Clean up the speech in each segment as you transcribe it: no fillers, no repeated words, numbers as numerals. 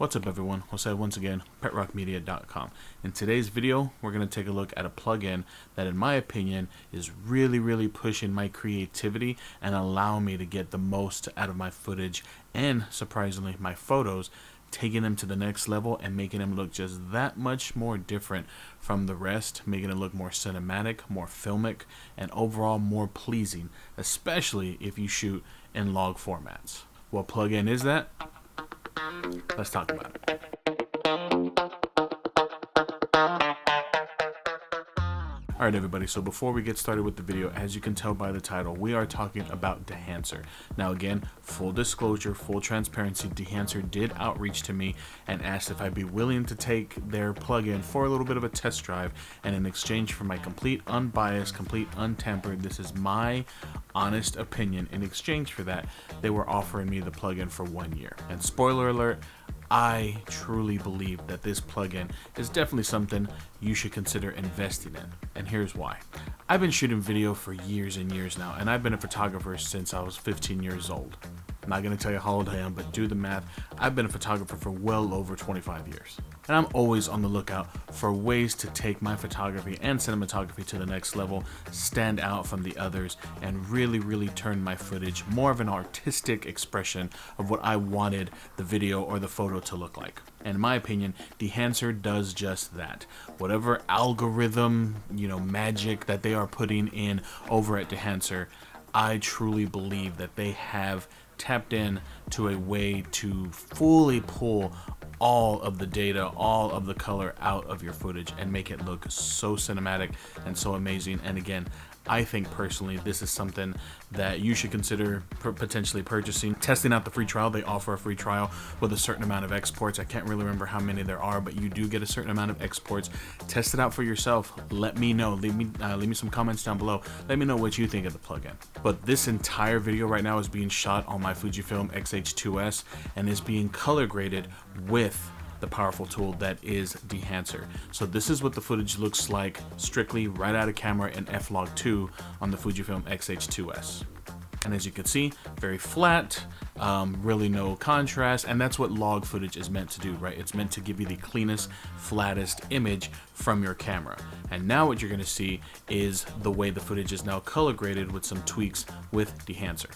What's up everyone, Jose once again, PetRockMedia.com. In today's video, we're going to take a look at a plugin that in my opinion is really pushing my creativity and allowing me to get the most out of my footage and, surprisingly, my photos, taking them to the next level and making them look just that much more different from the rest, making it look more cinematic, more filmic, and overall more pleasing, especially if you shoot in log formats. What plugin is that? Let's talk about it. Alright everybody, so before we get started with the video, as you can tell by the title, we are talking about Dehancer. Now again, full disclosure, full transparency, Dehancer did outreach to me and asked if I'd be willing to take their plugin for a little bit of a test drive, and in exchange for my complete unbiased, complete untampered, this is my honest opinion, in exchange for that, they were offering me the plugin for 1 year. And spoiler alert, I truly believe that this plugin is definitely something you should consider investing in, and here's why. I've been shooting video for years and years now, and I've been a photographer since I was 15 years old. I'm not going to tell you how old I am, but do the math. I've been a photographer for well over 25 years. And I'm always on the lookout for ways to take my photography and cinematography to the next level, stand out from the others, and really turn my footage more of an artistic expression of what I wanted the video or the photo to look like. And in my opinion, Dehancer does just that. Whatever algorithm, magic that they are putting in over at Dehancer, I truly believe that they have tapped in to a way to fully pull all of the data, all of the color out of your footage and make it look so cinematic and so amazing. And again, I think personally this is something that you should consider potentially purchasing. Testing out the free trial, they offer a free trial with a certain amount of exports. I can't really remember how many there are, but you do get a certain amount of exports. Test it out for yourself. Let me know. Leave me some comments down below. Let me know what you think of the plugin. But this entire video right now is being shot on my Fujifilm X-H2S and is being color graded with the powerful tool that is Dehancer. So this is what the footage looks like strictly right out of camera in F-LOG2 on the Fujifilm X-H2S. And as you can see, very flat, really no contrast, and that's what log footage is meant to do, right? It's meant to give you the cleanest, flattest image from your camera. And now what you're gonna see is the way the footage is now color graded with some tweaks with Dehancer.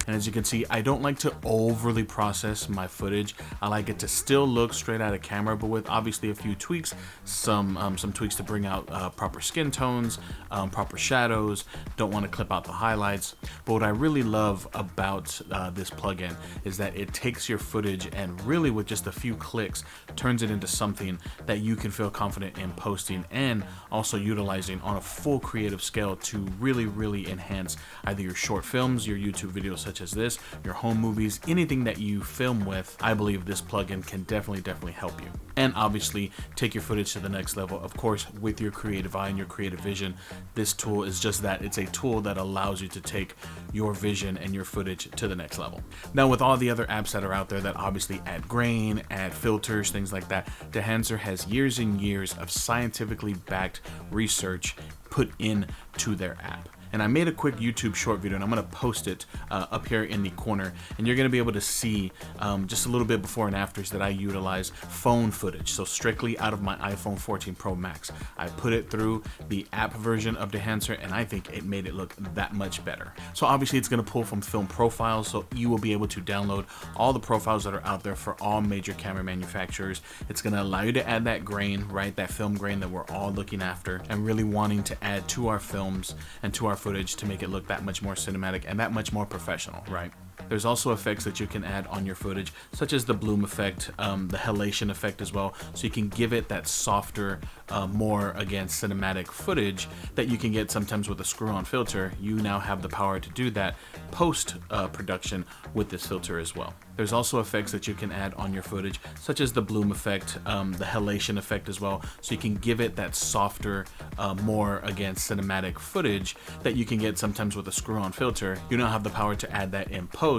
And as you can see, I don't like to overly process my footage. I like it to still look straight out of camera, but with obviously a few tweaks, some tweaks to bring out proper skin tones, proper shadows. Don't want to clip out the highlights. But what I really love about this plugin is that it takes your footage and really with just a few clicks turns it into something that you can feel confident in posting and also utilizing on a full creative scale to really enhance either your short films, your YouTube videos such as this, your home movies, anything that you film with. I believe this plugin can definitely help you. And obviously take your footage to the next level, of course, with your creative eye and your creative vision. This tool is just that. It's a tool that allows you to take your vision and your footage to the next level. Now with all the other apps that are out there that obviously add grain, add filters, things like that, Dehancer has years and years of scientifically backed research put into their app. And I made a quick YouTube short video and I'm going to post it up here in the corner, and you're going to be able to see just a little bit before and afters that I utilize phone footage, so strictly out of my iPhone 14 Pro Max. I put it through the app version of Dehancer and I think it made it look that much better. So obviously it's going to pull from film profiles, so you will be able to download all the profiles that are out there for all major camera manufacturers. It's going to allow you to add that grain, right, that film grain that we're all looking after and really wanting to add to our films and to our footage to make it look that much more cinematic and that much more professional, right? There's also effects that you can add on your footage, such as the bloom effect, the halation effect as well, so you can give it that softer, more, again, cinematic footage that you can get sometimes with a screw-on filter. You now have the power to do that post-production with this filter as well. There's also effects that you can add on your footage, such as the bloom effect, the halation effect as well, so you can give it that softer, more, again, cinematic footage that you can get sometimes with a screw-on filter. You now have the power to add that in post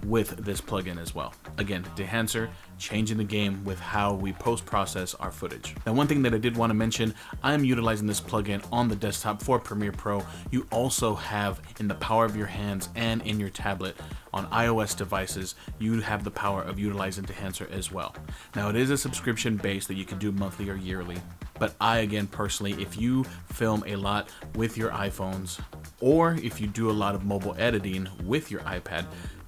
with this plugin as well. Again, Dehancer, changing the game with how we post-process our footage. Now, one thing that I did want to mention, I am utilizing this plugin on the desktop for Premiere Pro. You also have in the power of your hands and in your tablet on iOS devices, you have the power of utilizing Dehancer as well. Now, it is a subscription base that you can do monthly or yearly, but I, again, personally, if you film a lot with your iPhones, or if you do a lot of mobile editing with your iPad,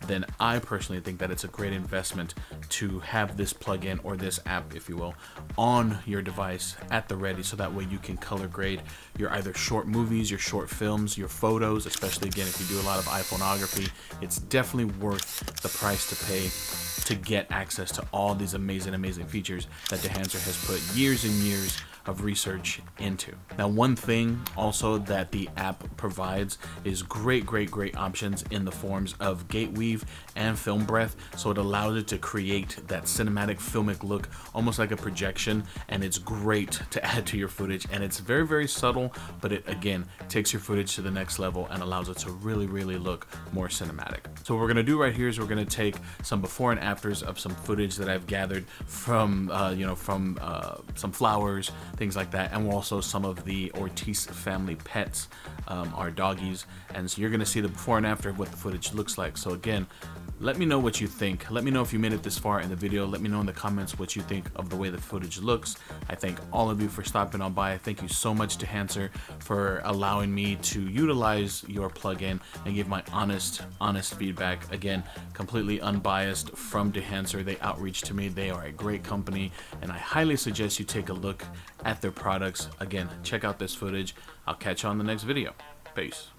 then I personally think that it's a great investment to have this plugin, or this app, if you will, on your device at the ready, so that way you can color grade your either short movies, your short films, your photos, especially again if you do a lot of iPhoneography. It's definitely worth the price to pay to get access to all these amazing features that Dehancer has put years and years of research into. Now, one thing also that the app provides is great options in the forms of gate weave and film breath, so it allows it to create that cinematic filmic look, almost like a projection, and it's great to add to your footage, and it's very subtle, but it again takes your footage to the next level and allows it to really look more cinematic. So what we're gonna do right here is we're gonna take some before and afters of some footage that I've gathered from some flowers, things like that, and also some of the Ortiz family pets, our doggies, and so you're gonna see the before and after of what the footage looks like. So again, let me know what you think. Let me know if you made it this far in the video. Let me know in the comments what you think of the way the footage looks. I thank all of you for stopping on by. Thank you so much to Dehancer for allowing me to utilize your plugin and give my honest feedback. Again, completely unbiased from Dehancer. They outreach to me. They are a great company, and I highly suggest you take a look at their products. Again, check out this footage. I'll catch you on the next video. Peace.